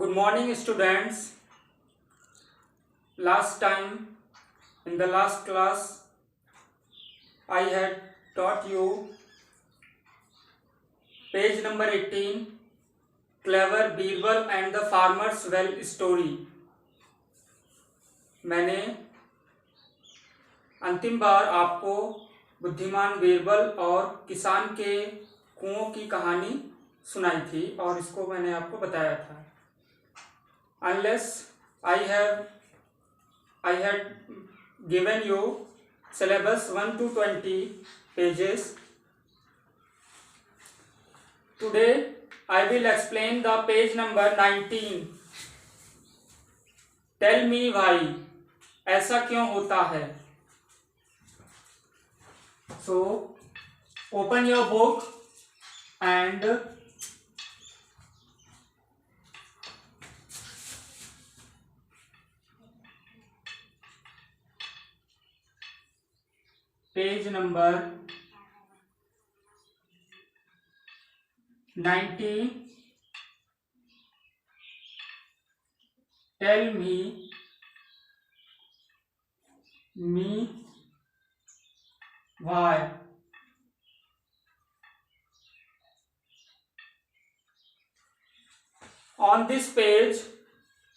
Good morning, students. Last time, in the last class, I had taught you page number 18, Clever Birbal and the Farmer's Well story. मैंने अंतिम बार आपको बुद्धिमान बीरबल और किसान के कुओं की कहानी सुनाई थी और इसको मैंने आपको बताया था. Unless I had given you syllabus 1 to 20 pages. Today I will explain the page number 19. Tell me why. ऐसा क्यों होता है? So open your book and page number 19. Tell me why. On this page,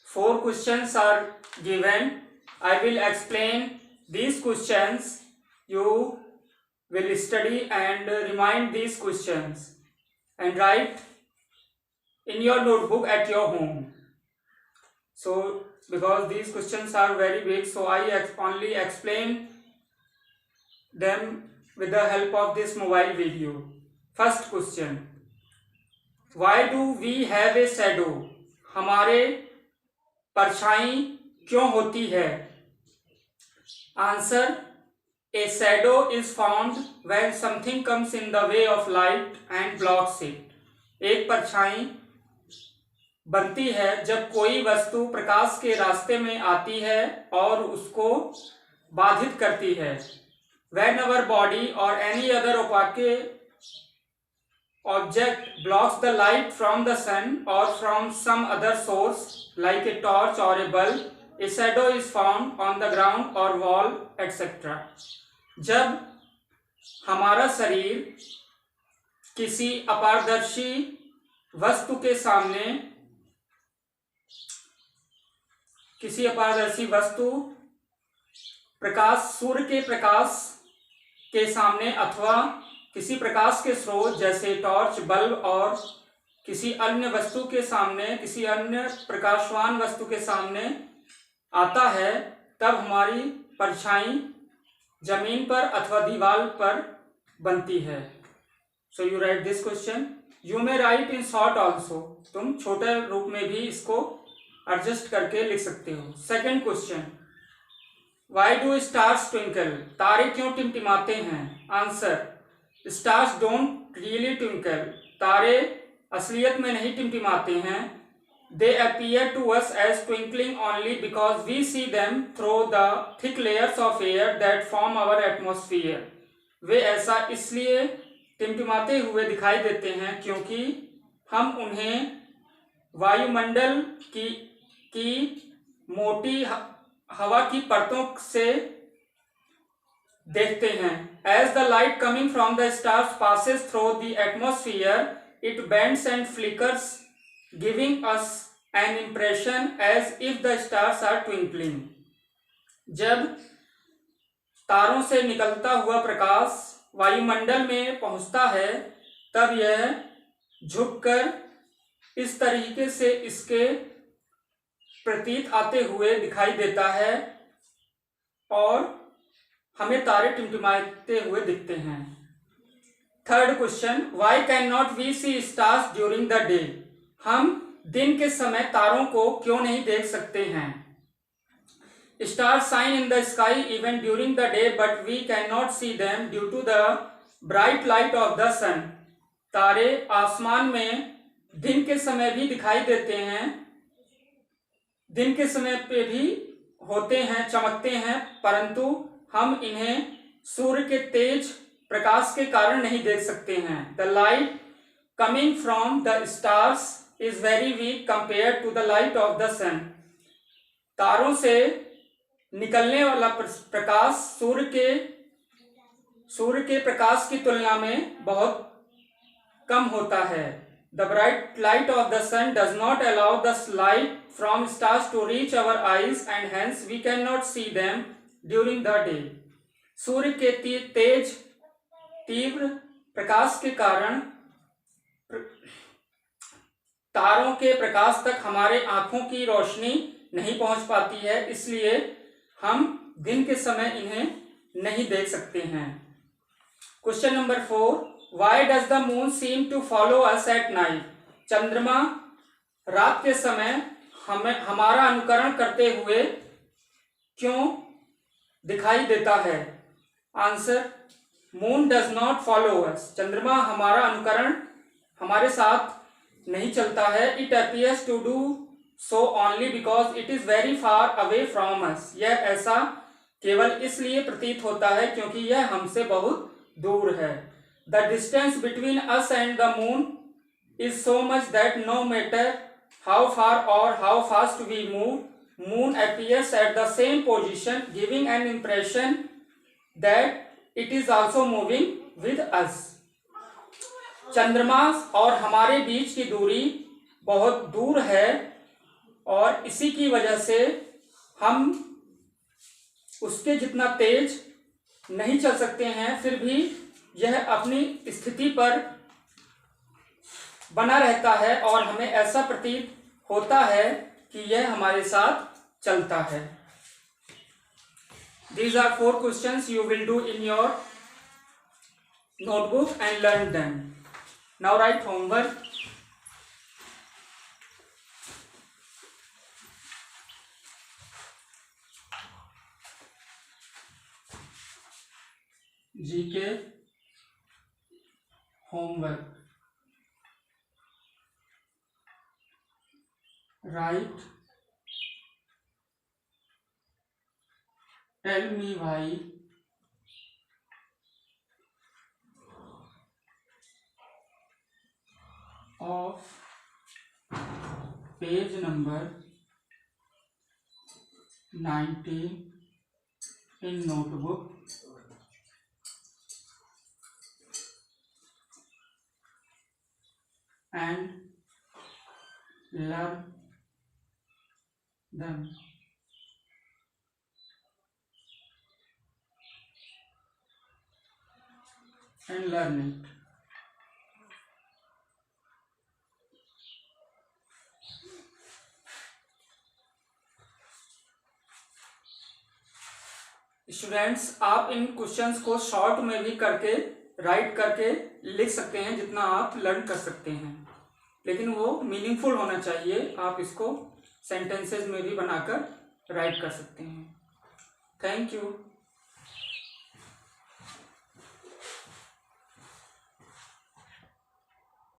4 questions are given. I will explain these questions. You will study and remind these questions and write in your notebook at your home. So, because these questions are very big, so I only explain them with the help of this mobile video. First question. Why do we have a shadow? हमारे परछाई क्यों होती है? Answer. A shadow is formed when something comes in the way of light and blocks it. एक परछाई बनती है जब कोई वस्तु प्रकाश के रास्ते में आती है और उसको बाधित करती है. When our body or any other opaque object blocks the light from the sun or from some other source like a torch or a bulb, a shadow is formed on the ground or wall, etc. जब हमारा शरीर किसी अपारदर्शी वस्तु के सामने सूर्य के प्रकाश के सामने अथवा किसी प्रकाश के स्रोत जैसे टॉर्च, बल्ब और किसी अन्य वस्तु के सामने, किसी अन्य प्रकाशवान वस्तु के सामने आता है, तब हमारी परछाई जमीन पर अथवा दीवार पर बनती है. So you right this question. You may right in short also. तुम छोटे रूप में भी इसको एडजस्ट करके लिख सकते हो. Second question. Why do stars twinkle? तारे क्यों टिमटिमाते हैं? Answer. Stars don't really twinkle. तारे असलियत में नहीं टिमटिमाते हैं. They appear to us as twinkling only because we see them through the thick layers of air that form our atmosphere. वे ऐसा इसलिए टिमटिमाते हुए दिखाई देते हैं क्योंकि हम उन्हें वायुमंडल की मोटी हवा की परतों से देखते हैं. As the light coming from the stars passes through the atmosphere, it bends and flickers, giving us an impression as if the stars are twinkling. जब तारों से निकलता हुआ प्रकाश वायुमंडल में पहुंचता है, तब यह झुककर इस तरीके से इसके प्रतीत आते हुए दिखाई देता है और हमें तारे टिमटिमाते हुए दिखते हैं. Third question. Why can not we see stars during the day? हम दिन के समय तारों को क्यों नहीं देख सकते हैं? Stars shine in the sky even during the day, but we cannot see them due to the bright light of the sun. तारे आसमान में दिन के समय भी दिखाई देते हैं, दिन के समय पे भी होते हैं, चमकते हैं, परंतु हम इन्हें सूर्य के तेज प्रकाश के कारण नहीं देख सकते हैं. The light coming from the stars is very weak compared to the light of the sun. तारों से निकलने वाला प्रकाश सूर्य के प्रकाश की तुलना में बहुत कम होता है. The bright light of the sun does not allow the light from stars to reach our eyes and hence we cannot see them during the day. सूर्य के तीव्र प्रकाश के कारण तारों के प्रकाश तक हमारे आंखों की रोशनी नहीं पहुंच पाती है, इसलिए हम दिन के समय इन्हें नहीं देख सकते हैं. Question number 4. Why does the moon seem to follow us at night? चंद्रमा रात के समय हमारा अनुकरण करते हुए क्यों दिखाई देता है? Answer, moon does not follow us. चंद्रमा हमारा अनुकरण हमारे साथ नहीं चलता है. It appears to do so only because it is very far away from us. यह ऐसा केवल इसलिए प्रतीत होता है क्योंकि यह हमसे बहुत दूर है. The distance between us and the moon is so much that no matter how far or how fast we move, moon appears at the same position, giving an impression that it is also moving with us. चंद्रमा और हमारे बीच की दूरी बहुत दूर है और इसी की वजह से हम उसके जितना तेज नहीं चल सकते हैं, फिर भी यह अपनी स्थिति पर बना रहता है और हमें ऐसा प्रतीत होता है कि यह हमारे साथ चलता है. These are 4 questions you will do in your notebook and learn them. Now write homework. GK homework. Write, tell me why of page number 19 in notebook and learn them. And learn it. Students, आप इन questions को short में भी करके right करके लिख सकते हैं जितना आप लर्न कर सकते हैं, लेकिन वो मीनिंगफुल होना चाहिए. आप इसको सेंटेंसेस में भी बनाकर राइट कर सकते हैं. Thank you.